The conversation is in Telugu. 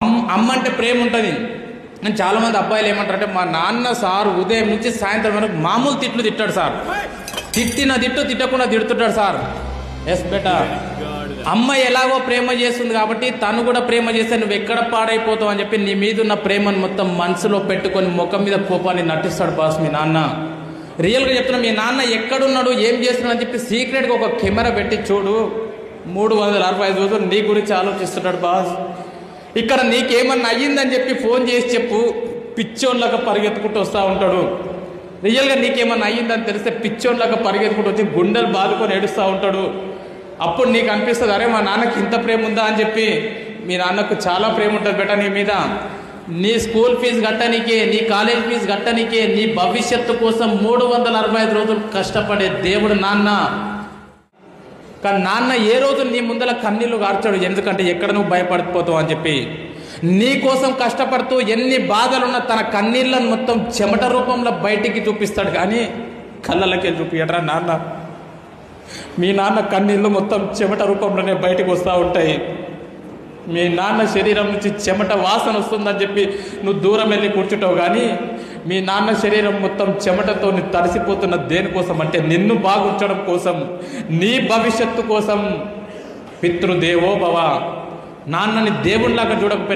అమ్మ అంటే ప్రేమ ఉంటుంది. నేను చాలామంది అబ్బాయిలు ఏమంటారంటే మా నాన్న సార్ ఉదయం నుంచి సాయంత్రం వరకు మామూలు తిట్లు తిట్టాడు సార్, తిట్టిన తిట్టు తిట్టకుండా తిడుతుంటాడు సార్. ఎస్ బేటా, అమ్మ ఎలాగో ప్రేమ చేస్తుంది కాబట్టి తను కూడా ప్రేమ చేస్తే నువ్వు ఎక్కడ పాడైపోతావు అని చెప్పి నీ మీద ఉన్న ప్రేమను మొత్తం మనసులో పెట్టుకొని ముఖం మీద కోపాన్ని నటిస్తాడు బాస్ మీ నాన్న. రియల్గా చెప్తున్నా, మీ నాన్న ఎక్కడున్నాడు ఏం చేస్తున్నాడు అని చెప్పి సీక్రెట్గా ఒక కెమెరా పెట్టి చూడు. 365 రోజులు నీ గురించి ఆలోచిస్తున్నాడు బాస్. ఇక్కడ నీకేమన్నా అయ్యిందని చెప్పి ఫోన్ చేసి చెప్పు, పిచ్చోన్లాగా పరిగెత్తుకుంటూ వస్తూ ఉంటాడు. రియల్గా నీకేమన్నా అయ్యిందని తెలిస్తే పిచ్చోన్లాగా పరిగెత్తుకుంటూ వచ్చి గుండెలు బాదుకొని ఏడుస్తూ ఉంటాడు. అప్పుడు నీకు అనిపిస్తుంది, అరే మా నాన్నకి ఇంత ప్రేమ ఉందా అని చెప్పి. మీ నాన్నకు చాలా ప్రేమ ఉంటుంది బేటా నీ మీద. నీ స్కూల్ ఫీజు కట్టనికే, నీ కాలేజ్ ఫీజు కట్టనికే, నీ భవిష్యత్తు కోసం 365 రోజులు కష్టపడే దేవుడు నాన్న. కానీ నాన్న ఏ రోజు నీ ముందర కన్నీళ్లు కార్చాడు, ఎందుకంటే ఎక్కడ నువ్వు భయపడిపోతావు అని చెప్పి. నీ కోసం కష్టపడుతూ ఎన్ని బాధలున్నా తన కన్నీళ్ళను మొత్తం చెమట రూపంలో బయటికి చూపిస్తాడు, కానీ కళ్ళలకే చూపియడరా నాన్న. మీ నాన్న కన్నీళ్ళు మొత్తం చెమట రూపంలోనే బయటకు వస్తూ ఉంటాయి. మీ నాన్న శరీరం నుంచి చెమట వాసన వస్తుందని చెప్పి నువ్వు దూరం వెళ్ళి కూర్చుంటావు, కానీ మీ నాన్న శరీరం మొత్తం చెమటతో తడిసిపోతున్న దేనికోసం అంటే నిన్ను బాగుంచడం కోసం, నీ భవిష్యత్తు కోసం. పితృదేవో భవ, నాన్నని దేవునిలాగా చూడకపోయినా